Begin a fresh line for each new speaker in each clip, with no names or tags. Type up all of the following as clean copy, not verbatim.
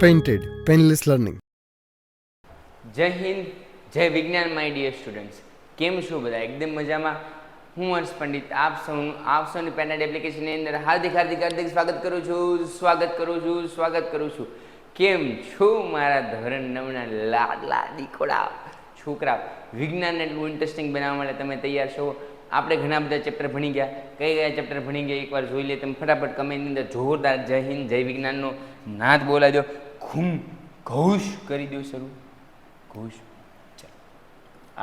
Painted, Painless Learning.
જય હિન્દ, જય વિજ્ઞાન માય ડિયર સ્ટુડન્ટ્સ. કેમ છો બધા? એકદમ મજામાં. હું હર્ષ પંડિત આપ સૌની પેનેટ એપ્લિકેશનની અંદર હાર્દિક સ્વાગત કરું છું. કેમ છો મારા ધોરણ 9ના લાડલા દીકોડા છોકરા? વિજ્ઞાન એટલું ઇન્ટરેસ્ટિંગ બનાવવા માટે તમે તૈયાર છો? આપણે ઘણા બધા ચેપ્ટર ભણી ગયા. કયા ચેપ્ટર ભણી ગયા એકવાર જોઈ લે. તમે ફટાફટ કમેન્ટની અંદર જોરદાર જય હિન્દ જય વિજ્ઞાનનો નાદ બોલાવી દો. ઘોષ કરી દો શરૂ. ઘોષ. ચાલો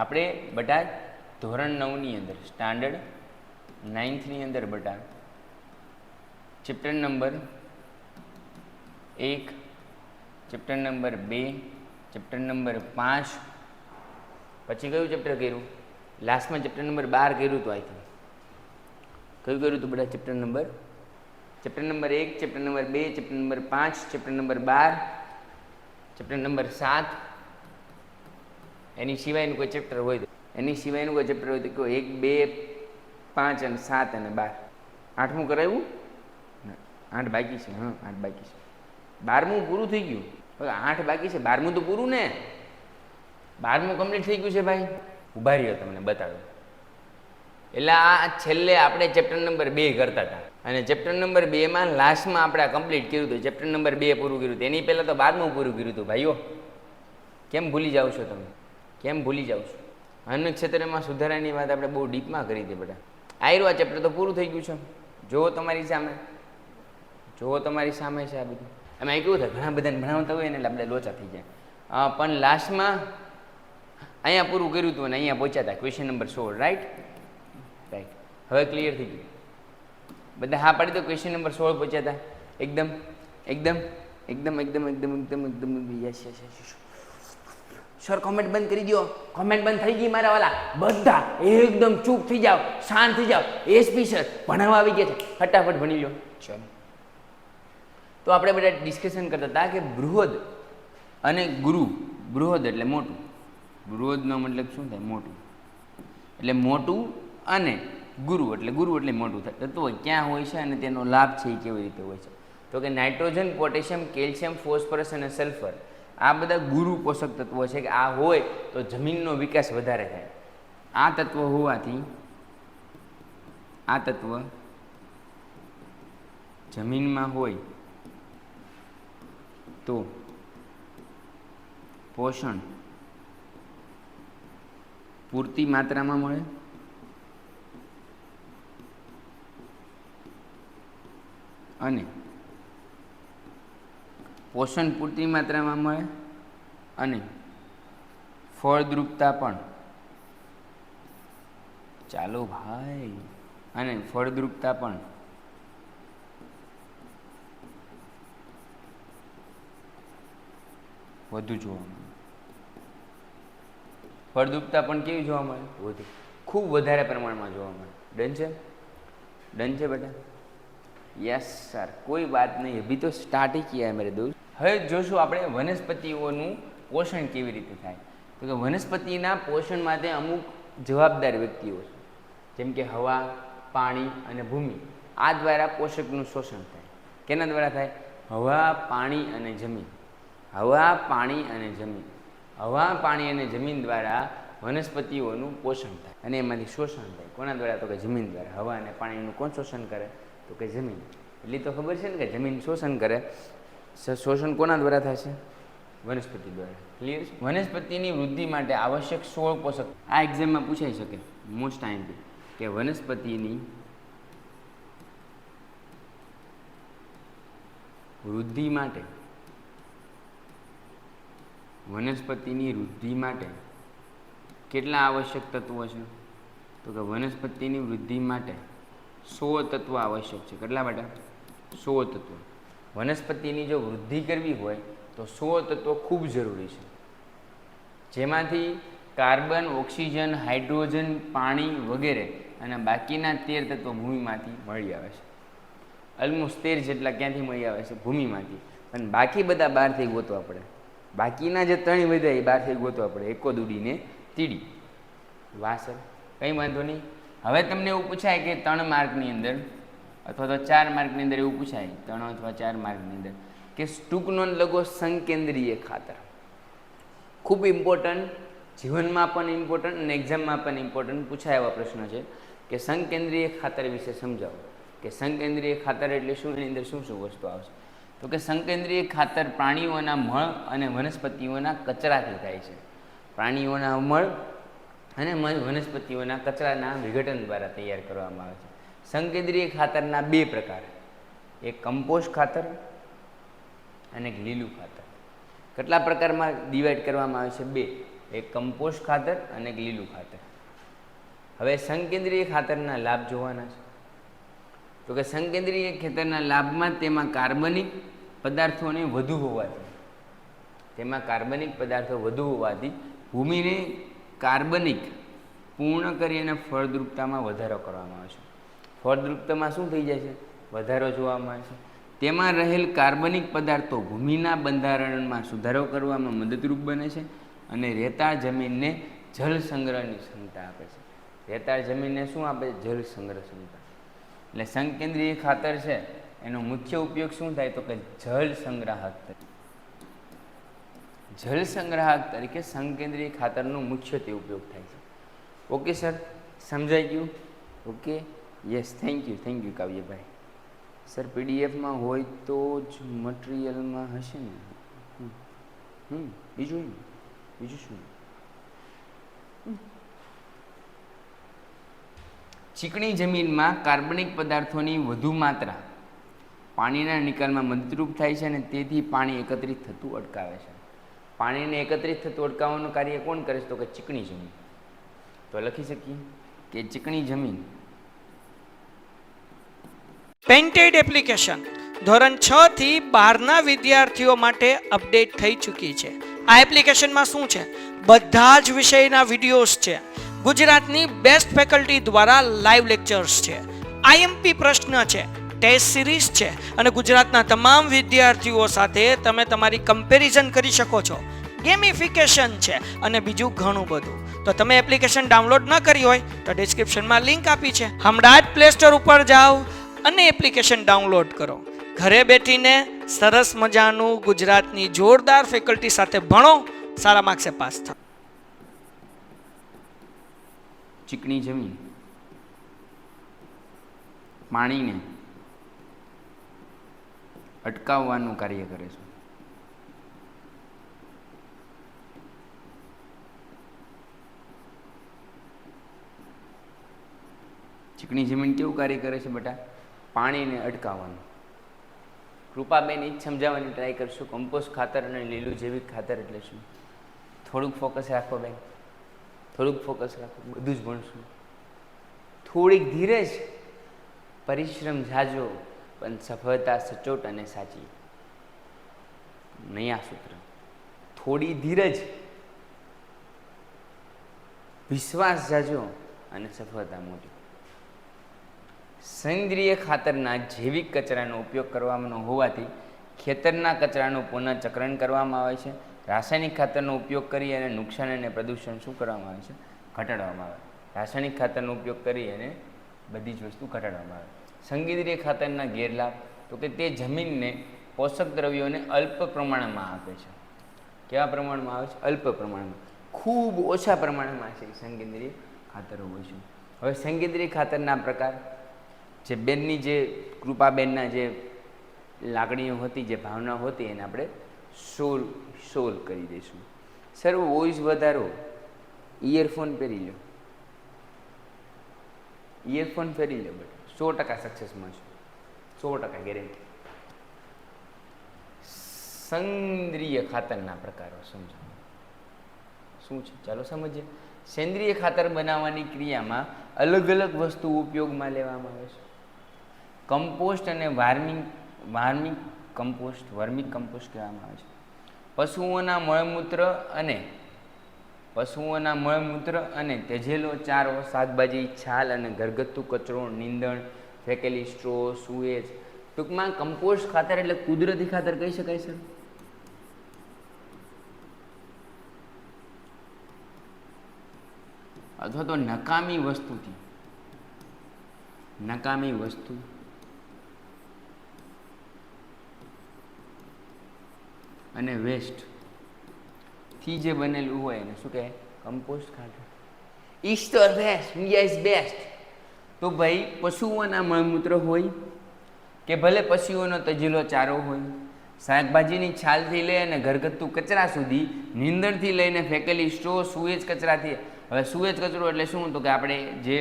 આપણે બધા ધોરણ 9ની અંદર સ્ટાન્ડર્ડ 9થની અંદર બધા chapter number 1, chapter number 2, chapter number 5, પછી કયું ચેપ્ટર કર્યું? લાસ્ટમાં ચેપ્ટર નંબર 12 કર્યું હતું. આઈ થિંક કયું કર્યું હતું બધા? Chapter number 1, chapter number 2, chapter number 5, chapter number 12, chapter number 7. એની સિવાયનું કોઈ ચેપ્ટર હોય તો કહો. 1, 2, 5 અને 7 અને 12. 8મું કરાવ્યું? 8 બાકી છે. 8 બાકી છે. 12મું પૂરું થઈ ગયું. હવે 8 બાકી છે. 12મું તો પૂરું ને. 12મું કમ્પ્લીટ થઈ ગયું છે ભાઈ. ઉભા રહ્યો તમને બતાડો. એટલે આ છેલ્લે આપણે ચેપ્ટર નંબર 2 કરતા હતા અને ચેપ્ટર નંબર 2માં લાસ્ટમાં આપણે કમ્પ્લીટ કર્યું હતું. ચેપ્ટર નંબર 2 પૂરું કર્યું હતું. એની પહેલાં તો 12મું પૂરું કર્યું હતું. ભાઈઓ કેમ ભૂલી જાઓ છો તમે? અન્ન ક્ષેત્રમાં સુધારાની વાત આપણે બહુ ડીપમાં કરી હતી બધા. આ ચેપ્ટર તો પૂરું થઈ ગયું છે. જુઓ તમારી સામે છે આ બધું. એમાં કેવું થાય, ઘણા બધાને ભણાવતા હોય ને એટલે આપણે લોચા થઈ જાય. પણ લાસ્ટમાં અહીંયા પૂરું કર્યું હતું અને અહીંયા પહોંચ્યા હતા ક્વેશ્ચન નંબર 16. રાઈટ. હવે ક્લિયર થઈ ગયું બધા? હા પાડી દો. ક્વેશ્ચન નંબર 16 પહોંચ્યા હતા. એકદમ યસ. સર કોમેન્ટ બંધ કરી દો. કોમેન્ટ બંધ થઈ ગઈ મારા વાલા. બધા એકદમ ચૂપ થઈ જાઓ, શાંત થઈ જાઓ. એસપી સર ભણાવવા આવી ગયા છે, ફટાફટ ભણી લો. ચલો તો આપણે બધા ડિસ્કશન કરતા હતા કે બૃહદ અને ગુરુ. બૃહદ એટલે મોટું. બૃહદનો મતલબ શું થાય? મોટું. એટલે મોટું અને ગુરુ એટલે મોટું તત્વ ક્યાં હોય છે અને તેનો લાભ છે એ કેવી રીતે હોય છે? તો કે નાઇટ્રોજન, પોટેશિયમ, કેલ્શિયમ, ફોસ્ફરસ અને સલ્ફર આ બધા ગુરુ પોષક તત્વો છે કે આ હોય તો જમીનનો વિકાસ વધારે થાય. આ તત્વ હોવાથી આ તત્વ જમીનમાં હોય તો પોષણ પૂરતી માત્રામાં મળે અને ફળદ્રુપતા પણ. ચાલો ભાઈ. અને ફળદ્રુપતા પણ વધુ જોવા મળે. ફળદ્રુપતા પણ કેવી જોવા મળે? વધુ. ખૂબ વધારે પ્રમાણમાં જોવા મળે. ડન છે બેટા? Yes sir. કોઈ વાત નહીં, અભી તો સ્ટાર્ટ ही किया है मेरे दोस्त. હવે જોશું આપણે વનસ્પતિઓનું પોષણ કેવી રીતે થાય. તો કે વનસ્પતિના પોષણ માટે અમુક જવાબદાર વ્યક્તિઓ છે, જેમ કે હવા, પાણી અને ભૂમિ. આ દ્વારા પોષકનું શોષણ થાય. કેના દ્વારા થાય? હવા, પાણી અને જમીન. હવા, પાણી અને જમીન દ્વારા વનસ્પતિઓનું પોષણ થાય અને એમાંથી શોષણ થાય. કોના દ્વારા? તો કે જમીન દ્વારા. હવા અને પાણીનું કોણ શોષણ કરે? તો કે જમીન. એટલી તો ખબર છે ને કે જમીન શોષણ કરે. શોષણ કોના દ્વારા થાય છે? વનસ્પતિ દ્વારા. ક્લિયર છે? વનસ્પતિની વૃદ્ધિ માટે આવશ્યક 16 પોષક. આ એક્ઝામમાં પૂછાઈ શકે મોસ્ટ ટાઈમથી કે વનસ્પતિની વૃદ્ધિ માટે કેટલા આવશ્યક તત્વો છે? તો કે વનસ્પતિની વૃદ્ધિ માટે 16 તત્વો આવશ્યક છે. કેટલા બેટા? 16 તત્વો. વનસ્પતિની જો વૃદ્ધિ કરવી હોય તો 16 તત્વો ખૂબ જરૂરી છે, જેમાંથી કાર્બન, ઓક્સિજન, હાઇડ્રોજન, પાણી વગેરે અને બાકીના 13 તત્વો ભૂમિમાંથી મળી આવે છે. ઓલમોસ્ટ 13 જેટલા ક્યાંથી મળી આવે છે? ભૂમિમાંથી. અને બાકી બધા બહારથી ગોતવા પડે. બાકીના જે 3 વધ્યા એ બહારથી ગોતવા પડે. એકો દૂડીને તીડી. વાહ સર, કંઈ વાંધો નહીં. હવે તમને એવું પૂછાય કે 3 માર્કની અંદર અથવા તો 4 માર્કની અંદર એવું પૂછાય, 3 અથવા 4 માર્કની અંદર કે ટૂંક નોંધ લખો સંકેન્દ્રીય ખાતર. ખૂબ ઇમ્પોર્ટન્ટ, જીવનમાં પણ ઇમ્પોર્ટન્ટ અને એક્ઝામમાં પણ ઇમ્પોર્ટન્ટ પૂછાય એવા પ્રશ્ન છે કે સંકેન્દ્રીય ખાતર વિશે સમજાવો. કે સંકેન્દ્રીય ખાતર એટલે શું, એની અંદર શું શું વસ્તુ આવશે. તો કે સંકેન્દ્રીય ખાતર પ્રાણીઓના મળ અને વનસ્પતિઓના કચરાથી થાય છે. પ્રાણીઓના મળ અને વનસ્પતિઓના કચરાના વિઘટન દ્વારા તૈયાર કરવામાં આવે છે. સંકેન્દ્રીય ખાતરના બે પ્રકાર, એક કમ્પોસ્ટ ખાતર અને એક લીલું ખાતર. કેટલા પ્રકારમાં ડિવાઈડ કરવામાં આવે છે? બે, એક કમ્પોસ્ટ ખાતર અને એક લીલું ખાતર. હવે સંકેન્દ્રીય ખાતરના લાભ જોવાના છે. તો કે સંકેન્દ્રીય ખાતરના લાભમાં તેમાં કાર્બનિક પદાર્થોને વધુ હોવાથી ભૂમિને કાર્બનિક પૂર્ણ કરી અને ફળદ્રુપતામાં વધારો કરવામાં આવે છે. ફળદ્રુપતામાં શું થઈ જાય છે? વધારો જોવામાં આવે છે. તેમાં રહેલ કાર્બનિક પદાર્થો ભૂમિના બંધારણમાં સુધારો કરવામાં મદદરૂપ બને છે અને રેતાળ જમીનને જળ સંગ્રહની ક્ષમતા આપે છે. રેતાળ જમીનને શું આપે છે? જળ સંગ્રહ ક્ષમતા. એટલે સંકેન્દ્રીય ખાતર છે એનો મુખ્ય ઉપયોગ શું થાય? તો કે જળ સંગ્રાહક તરીકે સંકેન્દ્રીય ખાતરનો મુખ્યત્વે ઉપયોગ થાય છે. ઓકે સર, સમજાઈ ગયું? ઓકે, યસ, થેન્ક યુ કાવ્યભાઈ. સર પીડીએફમાં હોય તો જ મટીરિયલમાં હશે ને? બીજું શું? ચીકણી જમીનમાં કાર્બનિક પદાર્થોની વધુ માત્રા પાણીના નિકાલમાં મદદરૂપ થાય છે અને તેથી પાણી એકત્રિત થતું અટકાવે છે. પાણીને એકત્રિત થતું અટકાવવાનું કાર્ય કોણ કરે છે? તો કે ચીકણી જમીન. તો લખી શકીએ કે ચીકણી જમીન.
પેન્ટેડ એપ્લિકેશન ધોરણ 6 થી 12ના વિદ્યાર્થીઓ માટે અપડેટ થઈ ચૂકી છે. આ એપ્લિકેશનમાં શું છે? બધા જ વિષયના વિડીયોઝ છે. ગુજરાતની બેસ્ટ ફેકલ્ટી દ્વારા લાઈવ લેક્ચર્સ છે. આઈએમપી પ્રશ્ન છે, ટેસ્ટ સિરીઝ છે અને ગુજરાતના તમામ વિદ્યાર્થીઓ સાથે તમે તમારી કમ્પેરિઝન કરી શકો છો. ગેમિફિકેશન છે અને બીજું ઘણું બધું. તો તમે એપ્લિકેશન ડાઉનલોડ ન કરી હોય તો ડિસ્ક્રિપ્શનમાં લિંક આપી છે. હમણાં જ પ્લે સ્ટોર ઉપર જાઓ અને એપ્લિકેશન ડાઉનલોડ કરો. ઘરે બેઠીને સરસ મજાનું ગુજરાતની જોરદાર ફેકલ્ટી સાથે ભણો, સારા માર્ક્સે પાસ થાઓ.
ચીકણી જમીન પાણીને અટકાવવાનું કાર્ય કરે છે. ચીકણી જમીન કેવું કાર્ય કરે છે બેટા? પાણીને અટકાવવાનું. કૃપાબેન એ જ સમજાવવાની ટ્રાય કરશું. કમ્પોસ્ટ ખાતર અને લીલું જૈવિક ખાતર એટલે શું? થોડુંક ફોકસ રાખો બેન, થોડુંક ફોકસ રાખો, બધું જ ભણશું. થોડીક ધીરજ, પરિશ્રમ ઝાઝો પણ સફળતા સચોટ અને સાચી. નયા સૂત્ર. થોડી ધીરજ, વિશ્વાસ ઝાઝો અને સફળતા મોટી. સેન્દ્રિય ખાતરના જૈવિક કચરાનો ઉપયોગ કરવામાં હોવાથી ખેતરના કચરાનું પુનઃચક્રણ કરવામાં આવે છે. રાસાયણિક ખાતરનો ઉપયોગ કરી અને નુકસાન અને પ્રદૂષણ શું કરવામાં આવે છે? ઘટાડવામાં આવે. રાસાયણિક ખાતરનો ઉપયોગ કરી અને બધી જ વસ્તુ ઘટાડવામાં આવે. સેન્દ્રિય ખાતરના ગેરલાભ તો કે તે જમીનને પોષક દ્રવ્યોને અલ્પ પ્રમાણમાં આપે છે. કેવા પ્રમાણમાં આવે છે? અલ્પ પ્રમાણમાં, ખૂબ ઓછા પ્રમાણમાં છે સેન્દ્રિય ખાતરો હોય છે. હવે સેન્દ્રિય ખાતરના પ્રકાર, જે બેનની જે કૃપાબેનના જે લાગણીઓ હતી, જે ભાવના હતી, એને આપણે સોલ્વ કરી દઈશું. સર વોઇસ વધારો, ઇયરફોન પહેરી લો, ઇયરફોન પહેરી લો બેટા, 100% સક્સેસમાં છે, 100% ગેરંટી. સેન્દ્રિય ખાતરના પ્રકારો સમજાવો શું છે? ચાલો સમજીએ. સેન્દ્રિય ખાતર બનાવવાની ક્રિયામાં અલગ અલગ વસ્તુ ઉપયોગમાં લેવામાં આવે છે. કમ્પોસ્ટ અને વર્મી કમ્પોસ્ટ કહેવામાં આવે છે. પશુઓના મળમૂત્ર અને તેજેલો ચારો, શાકભાજી, છાલ અને ઘરગથ્થુ કચરો, નીંદણ, ફેંકેલી સ્ટ્રો, સુએજ. ટૂંકમાં કમ્પોસ્ટ ખાતર એટલે કુદરતી ખાતર કહી શકાય સર. અથવા તો નકામી વસ્તુ અને વેસ્ટ થી જે બનેલું હોય એને શું કહેવાય? કમ્પોસ્ટ ખાતર. East or west? India is best. તો ભાઈ પશુઓના મળમૂત્ર હોય કે ભલે પશુઓનો તજેલો ચારો હોય, શાકભાજીની છાલથી લઈ અને ઘરગથ્થુ કચરા સુધી, નીંદણથી લઈને ફેંકેલી સ્ટ્રો, સુએજ કચરાથી. હવે સુએજ કચરો એટલે શું? તો કે આપણે જે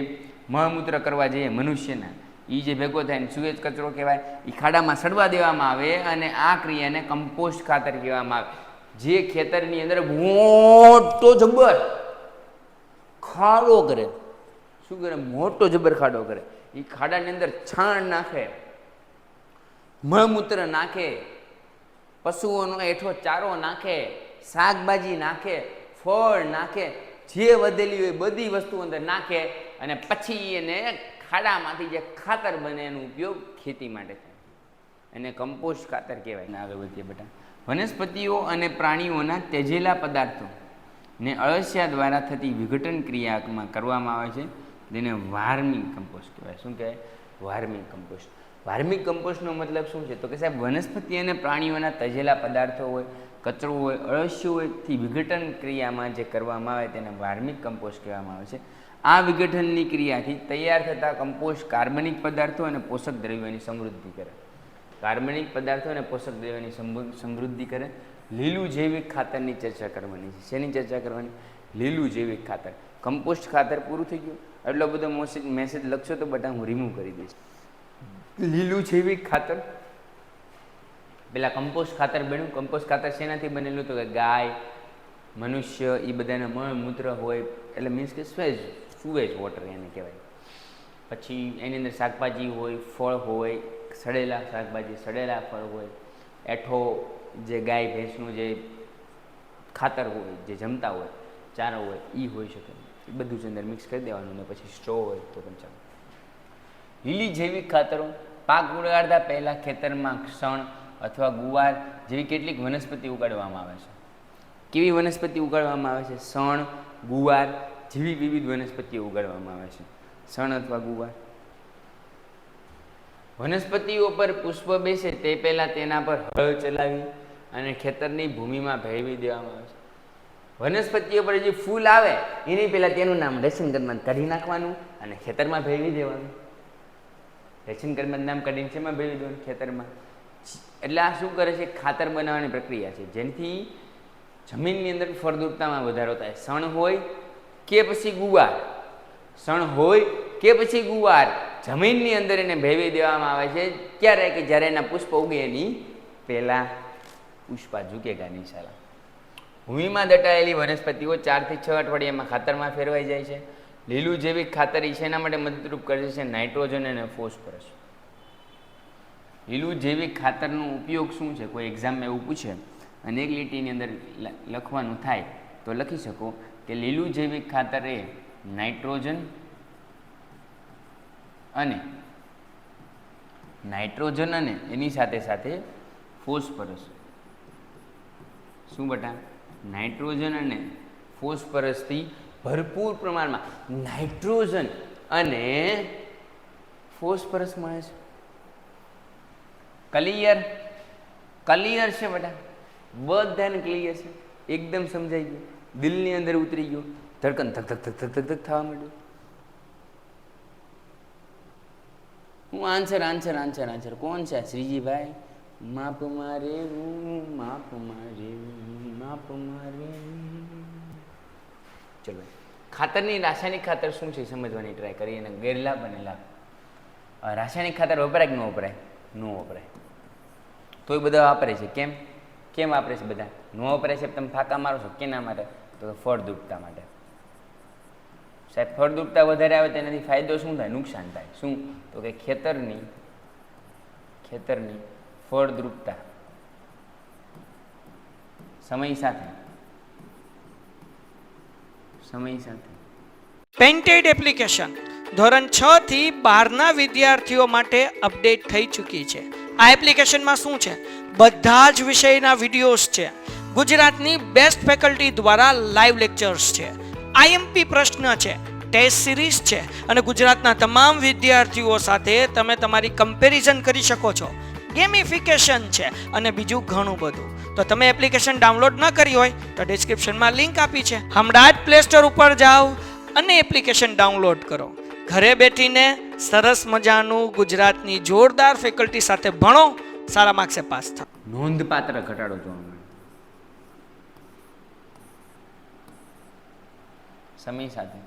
મળમૂત્ર કરવા જઈએ મનુષ્યના, એ જે ભેગો થાય ને સુએજ કચરો કહેવાય. એ ખાડામાં સડવા દેવામાં આવે અને આ ક્રિયાને કમ્પોસ્ટ ખાતર કહેવામાં આવે. જે ખેતરની અંદર મોટો જબર ખાડો કરે. શું કરે? મોટો જબર ખાડો કરે. એ ખાડાની અંદર છાણ નાખે, મળમૂત્ર નાખે, પશુઓનો એઠો ચારો નાખે, શાકભાજી નાખે, ફળ નાખે, જે વધેલી હોય બધી વસ્તુ અંદર નાખે અને પછી એને ખાડામાંથી જે ખાતર બને એનો ઉપયોગ ખેતી માટે થાય. એને કમ્પોસ્ટ ખાતર કહેવાય. આગળ વધીએ બેટા. વનસ્પતિઓ અને પ્રાણીઓના તેજેલા પદાર્થો ને અળસિયા દ્વારા થતી વિઘટન ક્રિયામાં કરવામાં આવે છે. તેને વાર્મિંગ કમ્પોસ્ટ કહેવાય. શું કહેવાય? Warming compost. વાર્મિક કમ્પોસ્ટનો મતલબ શું છે? તો કે સાહેબ વનસ્પતિ અને પ્રાણીઓના તજેલા પદાર્થો હોય, કચરો હોય, અળસિયું હોય થી વિઘટન ક્રિયામાં જે કરવામાં આવે તેને વાર્મિક કમ્પોસ્ટ કહેવામાં આવે છે. આ વિઘટનની ક્રિયાથી તૈયાર થતા કમ્પોસ્ટ કાર્બનિક પદાર્થો અને પોષક દ્રવ્યોની સમૃદ્ધિ કરે. કાર્બનિક પદાર્થો અને પોષક દ્રવ્યોની સમૃદ્ધિ કરે. લીલું જૈવિક ખાતરની ચર્ચા કરવાની છે. શેની ચર્ચા કરવાની? લીલું જૈવિક ખાતર. કમ્પોસ્ટ ખાતર પૂરું થઈ ગયું. એટલો બધો મેસેજ લખશો તો બધા હું રિમૂવ કરી દઈશ. લીલું જૈવિક ખાતર, પેલા કમ્પોસ્ટ ખાતર બન્યું. કમ્પોસ્ટ ખાતર શેનાથી બનેલું? તો કે ગાય, મનુષ્ય, એ બધાના મળમૂત્ર હોય, એટલે મીન્સ કે સુએજ વોટર એને કહેવાય. પછી એની અંદર શાકભાજી હોય, ફળ હોય, સડેલા શાકભાજી, સડેલા ફળ હોય, એઠો જે ગાય ભેંસનું જે ખાતર હોય, જે જમતા હોય, ચારો હોય, એ હોઈ શકે. એ બધું જ અંદર મિક્સ કરી દેવાનું ને પછી સ્ટ્રો હોય તો પણ ચાલે. લીલી જૈવિક ખાતરો પાક ઉગાડતા પહેલાં ખેતરમાં શણ અથવા ગુવાર જેવી કેટલીક વનસ્પતિ ઉગાડવામાં આવે છે. કેવી વનસ્પતિ ઉગાડવામાં આવે છે? શણ, ગુવાર જેવી વિવિધ વનસ્પતિઓ ઉગાડવામાં આવે છે. શણ અથવા ગુવાર. વનસ્પતિઓ પર પુષ્પ બેસે તે પહેલાં તેના પર હળ ચલાવી અને ખેતરની ભૂમિમાં ભેળવી દેવામાં આવે છે. વનસ્પતિઓ પર જે ફૂલ આવે એની પહેલાં તેનું નામ રેશન કર્મમાં કાઢી નાખવાનું અને ખેતરમાં ભેળવી દેવાનું. રેશન કર્મમાં નામ કાઢીને શેમાં ભેળવી દેવાનું? ખેતરમાં. એટલે આ શું કરે છે? ખાતર બનાવવાની પ્રક્રિયા છે, જેનાથી જમીનની અંદર ફળદ્રુપતામાં વધારો થાય. શણ હોય કે પછી ગુવાર, શણ હોય કે પછી ગુવાર જમીનની અંદર એને ભેળવી દેવામાં આવે છે. ક્યારે? કે જ્યારે એના પુષ્પ ઉગે એની પહેલાં. પુષ્પા ઝુકેગા નિશાલા. ભૂમિમાં દટાયેલી વનસ્પતિઓ 4 થી 6 અઠવાડિયામાં ખાતરમાં ફેરવાઈ જાય છે. લીલું જૈવિક ખાતર શેના માટે મદદરૂપ કરે છે? નાઇટ્રોજન અને ફોસ્ફરસ. લીલું જૈવિક ખાતરનો ઉપયોગ શું છે? કોઈ એક્ઝામમાં એવું પૂછે અને એક લીટીની અંદર લખવાનું થાય તો લખી શકો કે લીલું જૈવિક ખાતર એ નાઇટ્રોજન અને એની સાથે સાથે ફોસ્ફરસ. શું બટા? નાઇટ્રોજન અને ફોસ્ફરસથી ભરપૂર પ્રમાણમાં નાઇટ્રોજન અને ફોસ્ફરસ મળે છે. ક્લિયર છે બેટા? બધાને ક્લિયર છે? એકદમ સમજાઈ ગયું? દિલની અંદર ઉતરી ગયું? ધડકન ધક ધક ધક ધક ધક થવા માંડ્યું? હું આન્સર કોણ છે? શ્રીજીભાઈ. માપ મારે ચલો. ખાતરની રાસાયણિક ખાતર શું છે સમજવાની ટ્રાય કરીએ અને ગેરલાભ અને લાભ. રાસાયણિક ખાતર વપરાય કે ન વપરાય? ન વપરાય. તો એ બધા વાપરે છે. કેમ વાપરે છે બધા? ન વપરાય છે તમે ફાંકા મારો છો કેના માટે? તો ફળદ્રુપતા માટે. સાહેબ ફળદ્રુપતા વધારે આવે તેનાથી ફાયદો શું થાય? નુકસાન થાય. શું? તો કે ખેતરની ફળદ્રુપતા સમય સાથે
પેન્ટેડ એપ્લિકેશન ધોરણ 6 થી 12ના વિદ્યાર્થીઓ માટે અપડેટ થઈ ચૂકી છે. આ એપ્લિકેશનમાં શું છે? બધા જ વિષયના વિડીયોઝ છે. ગુજરાતની બેસ્ટ ફેકલ્ટી દ્વારા લાઈવ લેક્ચર્સ છે. આઈએમપી પ્રશ્ન છે, ટેસ્ટ સિરીઝ છે અને ગુજરાતના તમામ વિદ્યાર્થીઓ સાથે તમે તમારી કમ્પેરિઝન કરી શકો છો. ગેમિફિકેશન છે અને બીજું ઘણું બધું. તો તમે એપ્લિકેશન ડાઉનલોડ ન કરી હોય તો ડિસ્ક્રિપ્શનમાં લિંક આપી છે, હમણાં જ પ્લે સ્ટોર ઉપર જાઓ અને એપ્લિકેશન ડાઉનલોડ કરો. ઘરે બેઠીને સરસ મજાનું ગુજરાતની જોરદાર ફેકલ્ટી સાથે ભણો, સારા માર્ક્સે પાસ થાઓ.
નોંધપાત્ર ઘટાડો જોવા મળે. સમય સાથે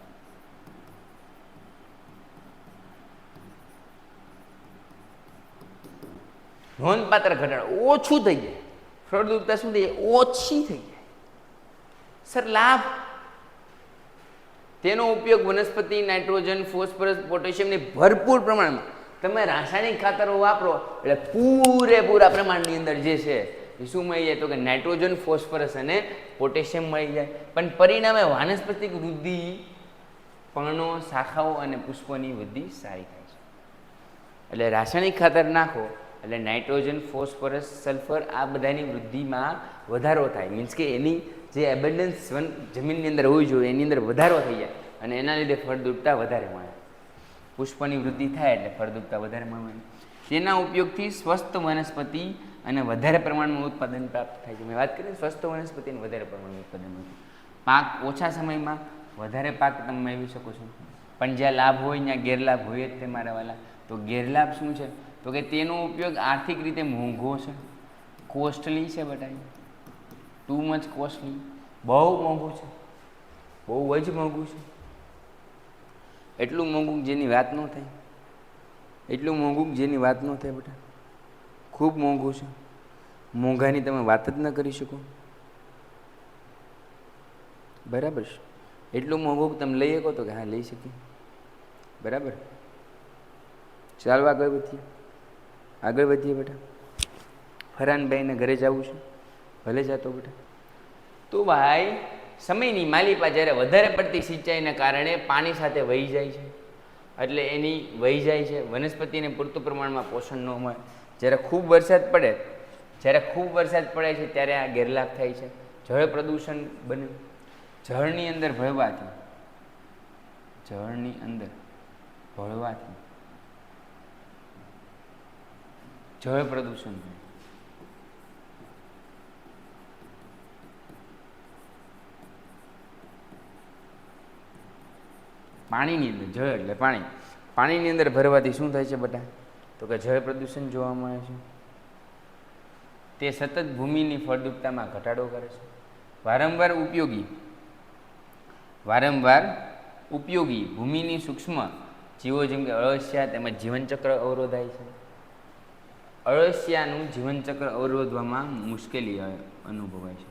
નોંધપાત્ર ઘટાડો, ઓછું થઈ જાય. ફળદ્રુપતા શું થઈ જાય? ઓછી થઈ જાય. સર લાભ, તેનો ઉપયોગ વનસ્પતિ નાઇટ્રોજન, ફોસ્ફરસ, પોટેશિયમની ભરપૂર પ્રમાણમાં, તમે રાસાયણિક ખાતરો વાપરો એટલે પૂરેપૂરા પ્રમાણની અંદર જે છે એ શું મળી જાય? તો કે નાઇટ્રોજન, ફોસ્ફરસ અને પોટેશિયમ મળી જાય. પણ પરિણામે વાનસ્પતિક વૃદ્ધિ, પર્ણો, શાખાઓ અને પુષ્પોની વૃદ્ધિ સારી થાય છે. એટલે રાસાયણિક ખાતર નાખો એટલે નાઇટ્રોજન, ફોસ્ફરસ, સલ્ફર આ બધાની વૃદ્ધિમાં વધારો થાય. મીન્સ કે એની જે એબન્ડન્સ જમીનની અંદર હોવી જોઈએ એની અંદર વધારો થઈ જાય અને એના લીધે ફળદ્રુપતા વધારે મળે. પુષ્પની વૃદ્ધિ થાય એટલે ફળદ્રુપતા વધારે મળે. તેના ઉપયોગથી સ્વસ્થ વનસ્પતિ અને વધારે પ્રમાણમાં ઉત્પાદન પ્રાપ્ત થાય છે. મેં વાત કરી સ્વસ્થ વનસ્પતિ અને વધારે પ્રમાણમાં ઉત્પાદન મળે. પાક ઓછા સમયમાં વધારે પાક તમે મેળવી શકો છો. પણ જ્યાં લાભ હોય ત્યાં ગેરલાભ હોય જ તે મારા વાલા. તો ગેરલાભ શું છે? તો કે તેનો ઉપયોગ આર્થિક રીતે મોંઘો છે, કોસ્ટલી છે. બટાઈ ટુ મચ કોસ્ટલી, બહુ મોંઘું છે, બહુ જ મોંઘું છે. એટલું મોંઘું જેની વાત ન થાય, એટલું મોંઘું જેની વાત ન થાય બેટા. ખૂબ મોંઘું છે, મોંઘાની તમે વાત જ ન કરી શકો. બરાબર છે? એટલું મોંઘું તમે લઈ શકો તો કે હા લઈ શકીએ. બરાબર? ચાલો આગળ વધીએ બેટા. ફરહાનભાઈને ઘરે જવું છે, ભલે જતો બેટા. તો ભાઈ સમયની માલિપા જ્યારે વધારે પડતી સિંચાઈને કારણે પાણી સાથે વહી જાય છે એટલે એની વહી જાય છે. વનસ્પતિને પૂરતું પ્રમાણમાં પોષણ ન મળે. જ્યારે ખૂબ વરસાદ પડે છે ત્યારે આ ગેરલાભ થાય છે. જળ પ્રદૂષણ બને. જળની અંદર ભળવાથી જળ પ્રદૂષણ થાય. પાણીની અંદર, જળ એટલે પાણીની અંદર ભરવાથી શું થાય છે બેટા? તો કે જળ પ્રદૂષણ જોવા મળે છે. તે સતત ભૂમિની ફળદ્રુપતામાં ઘટાડો કરે છે. વારંવાર ઉપયોગી ભૂમિની સૂક્ષ્મ જીવો જેમ કે અળસિયા તેમજ જીવનચક્ર અવરોધાય છે. અળસિયાનું જીવનચક્ર અવરોધવામાં મુશ્કેલી અનુભવાય છે.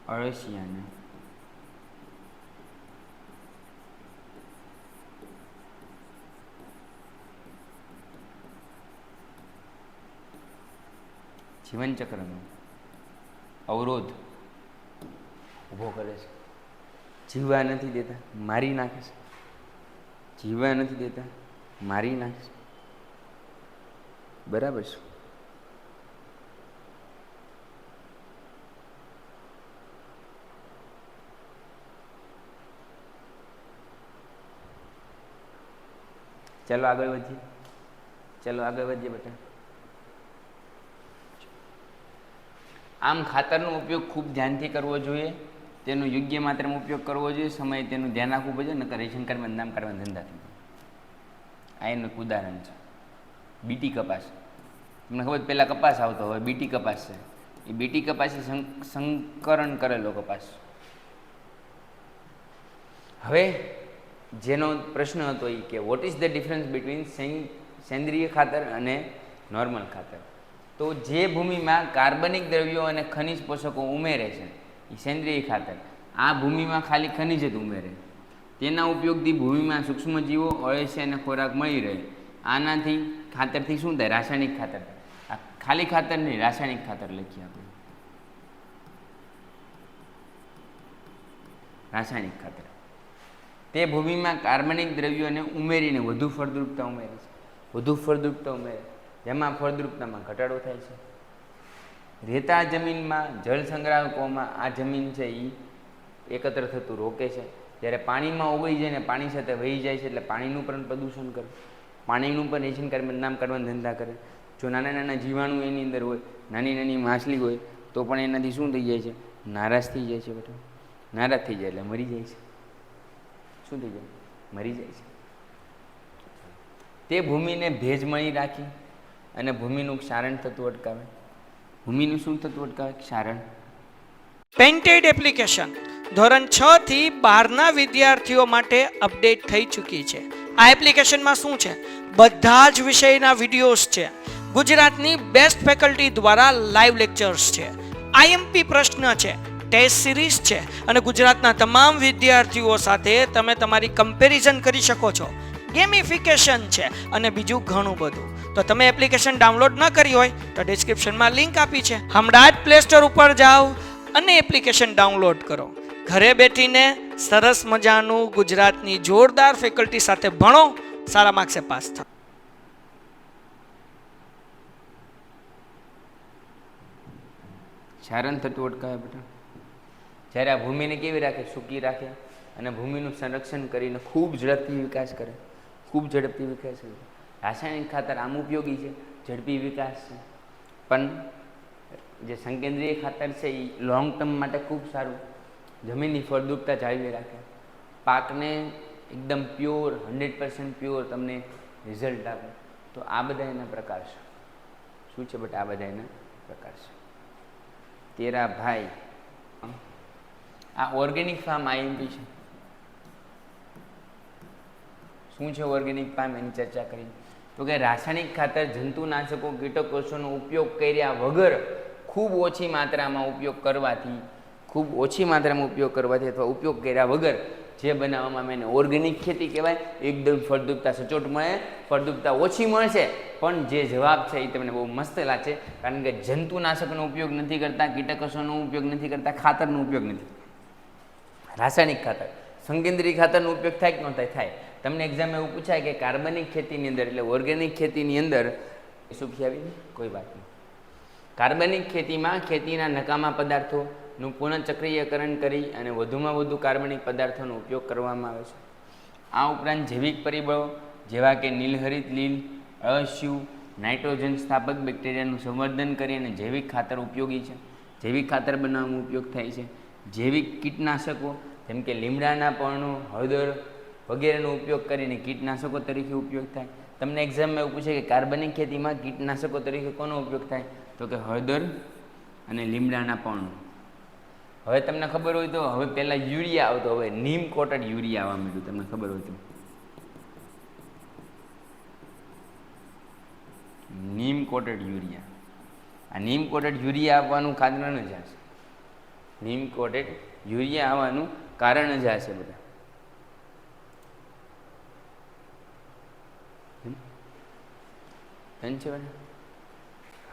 અળસિયાને જીવનચક્રનો અવરોધ ઊભો કરે છે. જીવવા નથી દેતા, મારી નાખે છે. બરાબર છે? ચાલો આગળ વધીએ બેટા. આમ ખાતરનો ઉપયોગ ખૂબ ધ્યાનથી કરવો જોઈએ. તેનો યોગ્ય માત્રામાં ઉપયોગ કરવો જોઈએ. સમયે તેનું ધ્યાન રાખવું પડે. નકર રેશન કાર્ડમાં નામ કાઢવાના ધંધા થઈ જાય. આ એનું એક ઉદાહરણ છે. બીટી કપાસ, તમને ખબર પહેલાં કપાસ આવતો, હવે બીટી કપાસ છે. એ બીટી કપાસ એ સંકરણ કરેલો કપાસ. હવે જેનો પ્રશ્ન હતો એ કે what is the difference between સેન્દ્રિય ખાતર અને નોર્મલ ખાતર? તો જે ભૂમિમાં કાર્બનિક દ્રવ્યો અને ખનિજ પોષકો ઉમેરે છે એ સેન્દ્રિય ખાતર. આ ભૂમિમાં ખાલી ખનિજ જ ઉમેરે. તેના ઉપયોગથી ભૂમિમાં સૂક્ષ્મજીવો, અળસિયા અને ખોરાક મળી રહે. આનાથી ખાતરથી શું થાય? રાસાયણિક ખાતર. આ ખાલી ખાતર નહીં, રાસાયણિક ખાતર લખીએ આપણે. રાસાયણિક ખાતર તે ભૂમિમાં કાર્બનિક દ્રવ્યોને ઉમેરીને વધુ ફળદ્રુપતા ઉમેરે. જેમાં ફળદ્રુપતામાં ઘટાડો થાય છે. રેતા જમીનમાં જળ સંગ્રાહકોમાં આ જમીન છે એ એકત્ર થતું રોકે છે. જ્યારે પાણીમાં ઓગળી જાય ને પાણી સાથે વહી જાય છે એટલે પાણીનું પણ પ્રદૂષણ કરે. પાણીનું પણ એશિયન કાર્બન નામ કાઢવાના ધંધા કરે. જો નાના નાના જીવાણુ એની અંદર હોય, નાની નાની માછલી હોય, તો પણ એનાથી શું થઈ જાય છે? નારાજ થઈ જાય છે બેટા. નારાજ થઈ જાય એટલે મરી જાય છે. શું થઈ જાય? મરી જાય છે. તે ભૂમિને ભેજમળી રાખી અને ભૂમિનું ક્ષારણ થતું અટકાવે. ભૂમિનું શું થતું અટકાવે? ક્ષારણ.
પેન્ટેડ એપ્લિકેશન ધોરણ 6 થી 12ના વિદ્યાર્થીઓ માટે અપડેટ થઈ ચૂકી છે. આ એપ્લિકેશનમાં શું છે? બધા જ વિષયના વિડીયોઝ છે. ગુજરાતની બેસ્ટ ફેકલ્ટી દ્વારા લાઈવ લેક્ચર્સ છે. આઈએમપી પ્રશ્ન છે, ટેસ્ટ સિરીઝ છે અને ગુજરાતના તમામ વિદ્યાર્થીઓ સાથે તમે તમારી કમ્પેરિઝન કરી શકો છો. ગેમિફિકેશન છે અને બીજું ઘણું બધું. તો તમે એપ્લિકેશન ડાઉનલોડ ન કરી હોય તો ડિસ્ક્રિપ્શનમાં લિંક આપી છે. હમણાં જ પ્લે સ્ટોર ઉપર જાઓ અને એપ્લિકેશન ડાઉનલોડ કરો. ઘરે બેઠીને સરસ મજાનું ગુજરાતની જોરદાર ફેકલ્ટી સાથે ભણો, સારા માર્ક્સે પાસ થાઓ.
ક્ષારણ થતું અટકાવે બેટા. જ્યારે આ ભૂમિને કેવી રાખે? સૂકી રાખે અને ભૂમિનું સંરક્ષણ કરીને ખૂબ ઝડપથી વિકાસ કરે. ખૂબ ઝડપથી વિકાસ કરે. રાસાયણિક ખાતર આમ ઉપયોગી છે, ઝડપી વિકાસ છે, પણ જે સંકેન્દ્રીય ખાતર છે એ લોંગ ટર્મ માટે ખૂબ સારું. જમીનની ફળદ્રુપતા જાળવી રાખે, પાકને એકદમ પ્યોર 100% પ્યોર તમને રિઝલ્ટ આપે. તો આ બધા એના પ્રકાર છે. શું છે બેટા? આ બધા એના પ્રકાર છે. તેરા ભાઈ, આ ઓર્ગેનિક ફાર્મ આઈએમપી છે. શું છે ઓર્ગેનિક ફાર્મ? એની ચર્ચા કરી. તો કે રાસાયણિક ખાતર, જંતુનાશકો, કીટકોષોનો ઉપયોગ કર્યા વગર ખૂબ ઓછી માત્રામાં ઉપયોગ કરવાથી અથવા ઉપયોગ કર્યા વગર જે બનાવવામાં આવે એને ઓર્ગેનિક ખેતી કહેવાય. એકદમ ફળદ્રુપતા સચોટ મળે, ફળદ્રુપતા ઓછી મળશે, પણ જે જવાબ છે એ તમને બહુ મસ્ત લાગશે. કારણ કે જંતુનાશકનો ઉપયોગ નથી કરતા, કીટકોષોનો ઉપયોગ નથી કરતા, ખાતરનો ઉપયોગ નથી. રાસાયણિક ખાતર, સંકેન્દ્રીય ખાતરનો ઉપયોગ થાય કે ન થાય? થાય. તમને એક્ઝામ એવું પૂછાય કે કાર્બનિક ખેતીની અંદર એટલે ઓર્ગેનિક ખેતીની અંદર સુખી આવી કોઈ વાત નહીં. કાર્બનિક ખેતીમાં ખેતીના નકામા પદાર્થોનું પુનઃચક્રીયકરણ કરી અને વધુમાં વધુ કાર્બનિક પદાર્થોનો ઉપયોગ કરવામાં આવે છે. આ ઉપરાંત જૈવિક પરિબળો જેવા કે નીલહરિત લીલ, અળસિયું, નાઇટ્રોજન સ્થાપક બેક્ટેરિયાનું સંવર્ધન કરી અને જૈવિક ખાતર ઉપયોગી છે. જૈવિક ખાતર બનાવવામાં ઉપયોગ થાય છે. જૈવિક કીટનાશકો જેમ કે લીમડાના પર્ણો, હળદર વગેરેનો ઉપયોગ કરીને કીટનાશકો તરીકે ઉપયોગ થાય. તમને એક્ઝામમાં એવું પૂછે કે કાર્બનિક ખેતીમાં કીટનાશકો તરીકે કોનો ઉપયોગ થાય? તો કે હળદર અને લીમડાના પર્ણો. હવે તમને ખબર હોય તો હવે પહેલાં યુરિયા આવતો, હવે નીમ કોટેડ યુરિયા આવવા માંડ્યું. તમને ખબર હોય તો નીમ કોટેડ યુરિયા. આ નીમ કોટેડ યુરિયા આવવાનું કારણ જ આ છે. નીમ કોટેડ યુરિયા આવવાનું કારણ જ આ છે બધા.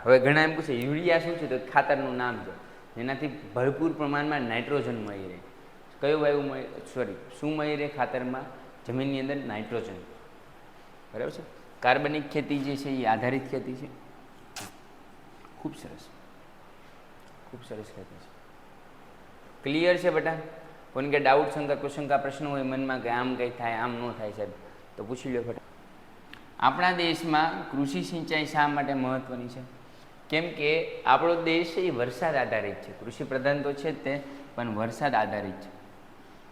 હવે ઘણા એમ પૂછે યુરિયા શું છે? તો ખાતરનું નામ છે જેનાથી ભરપૂર પ્રમાણમાં નાઇટ્રોજન મળી રહે. કયું વાયુ શું મળી રહે ખાતરમાં? જમીનની અંદર નાઇટ્રોજન. બરાબર છે. કાર્બનિક ખેતી જે છે એ આધારિત ખેતી છે. ખૂબ સરસ, ખૂબ સરસ ખેતી છે. ક્લિયર છે બેટા? કોઈને કે ડાઉટ, શંકા, કુશંકા, પ્રશ્ન હોય મનમાં કે આમ કંઈ થાય, આમ ન થાય સાહેબ, તો પૂછી લો બેટા. આપણા દેશમાં કૃષિ સિંચાઈ શા માટે મહત્ત્વની છે? કેમ કે આપણો દેશ એ વરસાદ આધારિત છે. કૃષિ પ્રધાન તો છે જ તે, પણ વરસાદ આધારિત છે.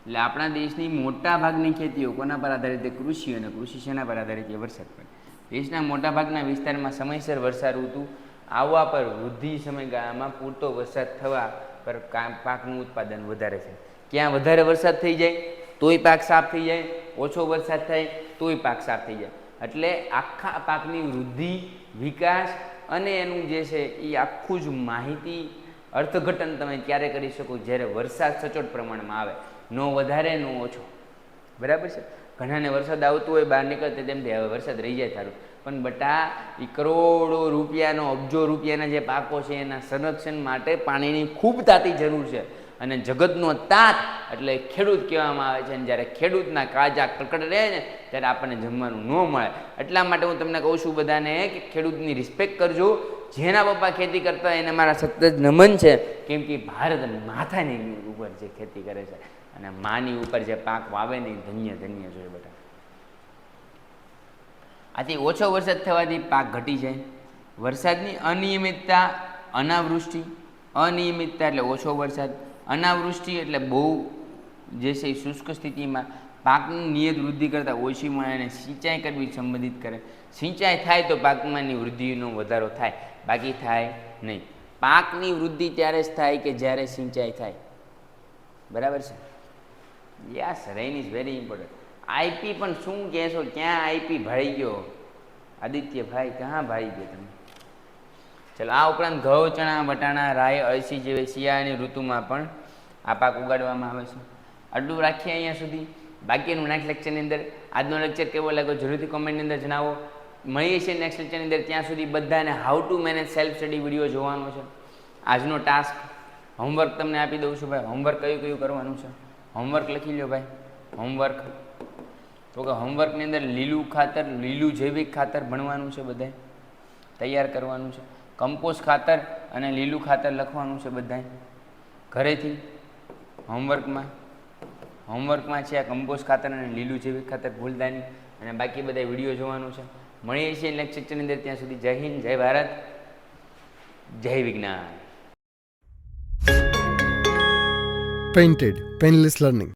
એટલે આપણા દેશની મોટા ભાગની ખેતીઓ કોના પર આધારિત છે? કૃષિ. અને કૃષિ શેના પર આધારિત છે? વરસાદ પર. દેશના મોટાભાગના વિસ્તારમાં સમયસર વર્ષા ઋતુ આવવા પર વૃદ્ધિ સમયગાળામાં પૂરતો વરસાદ થવા પર પાકનું ઉત્પાદન વધારે છે. ક્યાં વધારે વરસાદ થઈ જાય તોય પાક સાફ થઈ જાય, ઓછો વરસાદ થાય તોય પાક સાફ થઈ જાય. એટલે આખા પાકની વૃદ્ધિ, વિકાસ અને એનું જે છે એ આખું જ માહિતી અર્થઘટન તમે ક્યારે કરી શકો? જ્યારે વરસાદ સચોટ પ્રમાણમાં આવે, નો વધારે નો ઓછો. બરાબર છે. ઘણાને વરસાદ આવતો હોય, બહાર નીકળતે તેમ હવે વરસાદ રહી જાય સારું, પણ બટા એ કરોડો રૂપિયાનો, અબજો રૂપિયાના જે પાકો છે એના સંરક્ષણ માટે પાણીની ખૂબ તાતી જરૂર છે. અને જગતનો તાત એટલે ખેડૂત કહેવામાં આવે છે. અને જ્યારે ખેડૂતના કાળજા કકડ રહે ને ત્યારે આપણને જમવાનું ન મળે. એટલા માટે હું તમને કહું છું બધાને કે ખેડૂતની રિસ્પેક્ટ કરજો. જેના પપ્પા ખેતી કરતા હોય એને મારા સતત નમન છે. કેમ કે ભારત માથાની ઉપર જે ખેતી કરે છે અને માની ઉપર જે પાક વાવે ને ધન્ય ધન્ય જોઈએ બેટા. આથી ઓછો વરસાદ થવાથી પાક ઘટી જાય. વરસાદની અનિયમિતતા, અનાવૃષ્ટિ. અનિયમિતતા એટલે ઓછો વરસાદ, અનાવૃષ્ટિ એટલે બહુ જે છે એ શુષ્ક સ્થિતિમાં પાકની નિયત વૃદ્ધિ કરતાં ઓછી મળે અને સિંચાઈ કરવી સંબંધિત કરે. સિંચાઈ થાય તો પાકમાંની વૃદ્ધિનો વધારો થાય, બાકી થાય નહીં. પાકની વૃદ્ધિ ત્યારે જ થાય કે જ્યારે સિંચાઈ થાય. બરાબર છે? Yes, rain is very important. IP પણ શું કહેશો? ક્યાં આઈપી ભાળી ગયો? આદિત્યભાઈ ક્યાં ભાળી ગયો તમે? ચલો, આ ઉપરાંત ઘઉં, ચણા, વટાણા, રાઈ, અળસી જેવી શિયાળાની ઋતુમાં પણ આ પાક ઉગાડવામાં આવે છે. આટલું રાખીએ અહીંયા સુધી. બાકીનું નેક્સ્ટ લેક્ચરની અંદર. આજનો લેક્ચર કેવો લાગ્યો જરૂરથી કોમેન્ટની અંદર જણાવો. મળીએ છીએ નેક્સ્ટ લેક્ચરની અંદર. ત્યાં સુધી બધાને how to manage self study video જોવાનો છે. આજનો ટાસ્ક હોમવર્ક તમને આપી દઉં છું ભાઈ. હોમવર્ક કયું કયું કરવાનું છે? હોમવર્ક લખી લો ભાઈ. હોમવર્ક તો કે હોમવર્કની અંદર લીલું ખાતર, લીલું જૈવિક ખાતર ભણવાનું છે, બધાએ તૈયાર કરવાનું છે. કમ્પોસ્ટ ખાતર અને લીલું ખાતર લખવાનું છે બધાએ ઘરેથી. હોમવર્કમાં છે આ કમ્પોસ્ટ ખાતર અને લીલું જૈવિક ખાતર ભૂલતા નહીં. અને બાકી બધા વિડીયો જોવાનું છે. મળીએ છીએ નેક્સ્ટ લેક્ચરની અંદર. ત્યાં સુધી જય હિન્દ, જય ભારત, જય વિજ્ઞાન.
Painted Painless Learning.